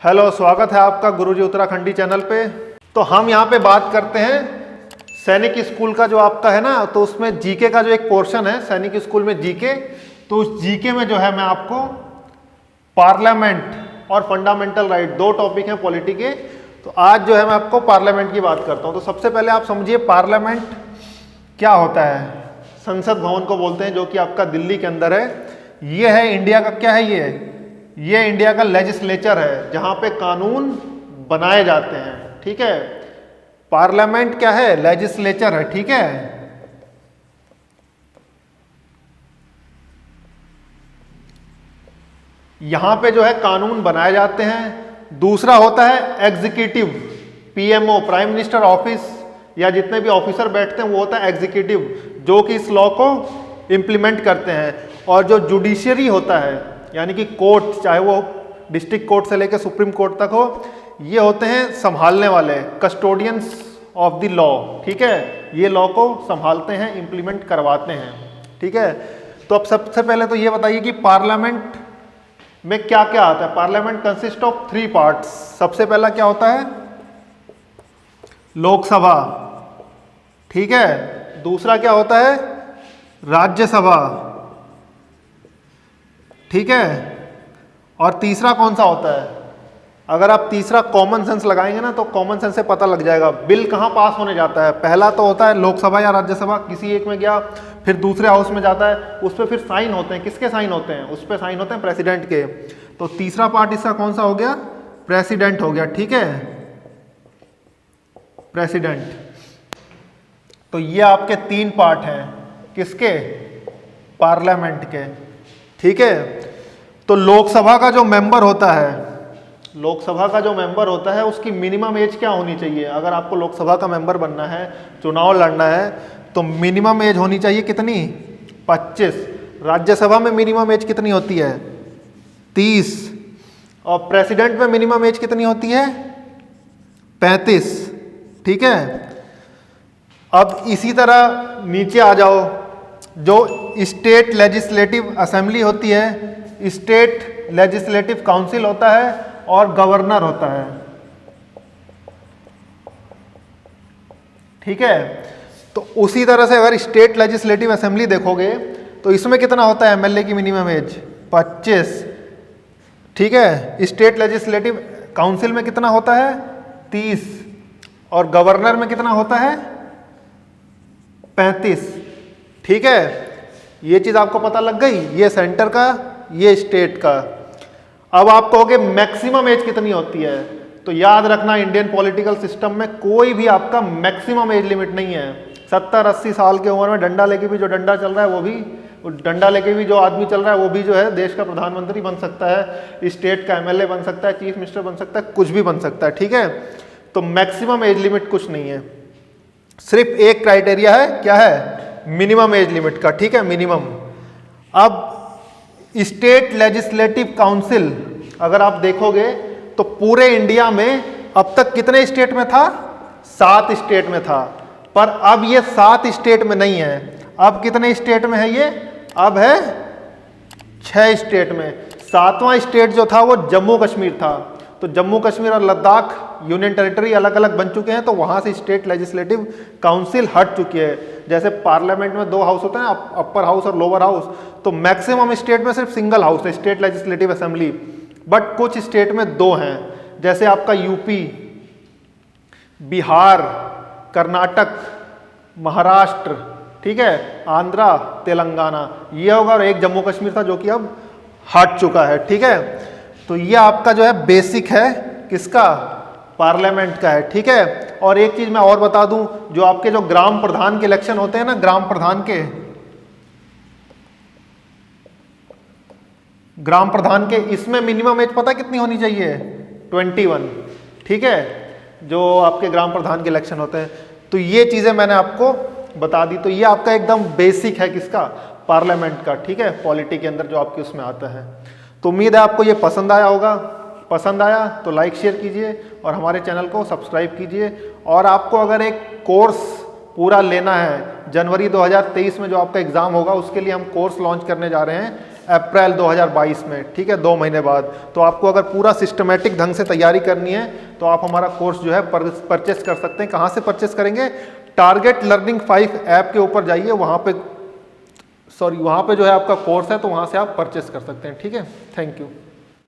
Hello, स्वागत है आपका गुरुजी उत्तराखंडी चैनल पे। तो हम यहाँ पे बात करते हैं सैनिक स्कूल का जो आपका है ना, तो उसमें जीके का जो एक पोर्शन है सैनिक स्कूल में जीके। तो उस जीके में जो है मैं आपको पार्लियामेंट और फंडामेंटल राइट, दो टॉपिक हैं पॉलिटी के। तो आज जो है मैं आपको पार्लियामेंट की बात करता हूँ। तो सबसे पहले आप समझिए पार्लियामेंट क्या होता है। संसद भवन को बोलते हैं, जो कि आपका दिल्ली के अंदर है। ये है इंडिया का, क्या है ये इंडिया का लेजिस्लेचर है, जहां पे कानून बनाए जाते हैं। ठीक है, पार्लियामेंट क्या है? लेजिस्लेचर है। ठीक है, यहां पे जो है कानून बनाए जाते हैं। दूसरा होता है executive, PMO, prime minister office, या जितने भी ऑफिसर बैठते हैं वो होता है एग्जीक्यूटिव, जो कि इस लॉ को इंप्लीमेंट करते हैं। और जो जुडिशियरी होता है, यानी कि कोर्ट, चाहे वो डिस्ट्रिक्ट कोर्ट से लेकर सुप्रीम कोर्ट तक हो, ये होते हैं संभालने वाले, कस्टोडियंस ऑफ द लॉ। ठीक है, ये लॉ को संभालते हैं, इंप्लीमेंट करवाते हैं। ठीक है, तो अब सबसे पहले तो ये बताइए कि पार्लियामेंट में क्या क्या आता है। Parliament consist of 3 parts. सबसे पहला क्या होता है? लोकसभा। ठीक है, दूसरा क्या होता है? राज्यसभा। ठीक है, और तीसरा कौन सा होता है? अगर आप तीसरा कॉमन सेंस लगाएंगे ना, तो कॉमन सेंस से पता लग जाएगा बिल कहाँ पास होने जाता है। पहला तो होता है लोकसभा या राज्यसभा, किसी एक में गया, फिर दूसरे हाउस में जाता है, उस पर फिर साइन होते हैं। किसके साइन होते हैं? उस पर साइन होते हैं प्रेसिडेंट के। तो तीसरा पार्ट इसका कौन सा हो गया? प्रेसिडेंट हो गया। ठीक है, प्रेसिडेंट। तो ये आपके 3 पार्ट हैं, किसके? पार्लियामेंट के। ठीक है, तो लोकसभा का जो मेंबर होता है, लोकसभा का जो मेंबर होता है, उसकी मिनिमम एज क्या होनी चाहिए? अगर आपको लोकसभा का मेंबर बनना है, चुनाव लड़ना है, तो मिनिमम एज होनी चाहिए कितनी? 25। राज्यसभा में मिनिमम एज कितनी होती है? 30। और प्रेसिडेंट में मिनिमम एज कितनी होती है? 35। ठीक है, अब इसी तरह नीचे आ जाओ। जो स्टेट लेजिस्लेटिव असेंबली होती है, स्टेट लेजिस्लेटिव काउंसिल होता है, और गवर्नर होता है। ठीक है, तो उसी तरह से अगर स्टेट लेजिस्लेटिव असेंबली देखोगे, तो इसमें कितना होता है एमएलए की मिनिमम एज? 25। ठीक है, स्टेट लेजिस्लेटिव काउंसिल में कितना होता है? 30। और गवर्नर में कितना होता है? 35। ठीक है, ये चीज आपको पता लग गई, ये सेंटर का, ये स्टेट का। अब आप कहोगे मैक्सिमम एज कितनी होती है, तो याद रखना इंडियन पॉलिटिकल सिस्टम में कोई भी आपका मैक्सिमम एज लिमिट नहीं है। 70-80 साल की उम्र में डंडा लेके भी जो डंडा चल रहा है, वो भी डंडा लेके भी जो आदमी चल रहा है, वो भी जो है देश का प्रधानमंत्री बन सकता है, स्टेट का एमएलए बन सकता है, चीफ मिनिस्टर बन सकता है, कुछ भी बन सकता है। ठीक है, तो मैक्सिमम एज लिमिट कुछ नहीं है, सिर्फ एक क्राइटेरिया है, क्या है? मिनिमम एज लिमिट का। ठीक है, मिनिमम। अब स्टेट लेजिस्लेटिव काउंसिल अगर आप देखोगे, तो पूरे इंडिया में अब तक कितने स्टेट में था? 7 स्टेट में था। पर अब ये 7 स्टेट में नहीं है। अब कितने स्टेट में है ये? अब है 6 स्टेट में। 7वां स्टेट जो था वो जम्मू कश्मीर था। तो जम्मू कश्मीर और लद्दाख यूनियन टेरिटरी अलग अलग बन चुके हैं, तो वहां से स्टेट लेजिस्लेटिव काउंसिल हट चुकी है। जैसे पार्लियामेंट में 2 हाउस होते हैं, अपर हाउस और लोअर हाउस, तो मैक्सिमम स्टेट में सिर्फ सिंगल हाउस है, स्टेट लेजिस्लेटिव असेंबली। बट कुछ स्टेट में 2 हैं, जैसे आपका यूपी, बिहार, कर्नाटक, महाराष्ट्र, ठीक है, आंध्रा, तेलंगाना, ये होगा। और एक जम्मू कश्मीर था जो कि अब हट चुका है। ठीक है, तो ये आपका जो है बेसिक है, किसका? पार्लियामेंट का है। ठीक है, और एक चीज मैं और बता दूं, जो आपके जो ग्राम प्रधान के इलेक्शन होते हैं ना, ग्राम प्रधान के, इसमें मिनिमम एज पता कितनी होनी चाहिए? 21। ठीक है, जो आपके ग्राम प्रधान के इलेक्शन होते हैं। तो ये चीजें मैंने आपको बता दी। तो ये आपका एकदम बेसिक है, किसका? पार्लियामेंट का। ठीक है, पॉलिटी के अंदर जो आपके उसमें आता है। तो उम्मीद है आपको ये पसंद आया होगा। पसंद आया तो लाइक शेयर कीजिए और हमारे चैनल को सब्सक्राइब कीजिए। और आपको अगर एक कोर्स पूरा लेना है, जनवरी 2023 में जो आपका एग्ज़ाम होगा, उसके लिए हम कोर्स लॉन्च करने जा रहे हैं अप्रैल 2022 में, ठीक है, 2 महीने बाद। तो आपको अगर पूरा सिस्टमेटिक ढंग से तैयारी करनी है तो आप हमारा कोर्स जो है परचेस कर सकते हैं। कहाँ से परचेस करेंगे? टारगेट लर्निंग 5 ऐप के ऊपर जाइए, वहाँ पे जो है आपका कोर्स है, तो वहाँ से आप परचेस कर सकते हैं। ठीक है, थैंक यू।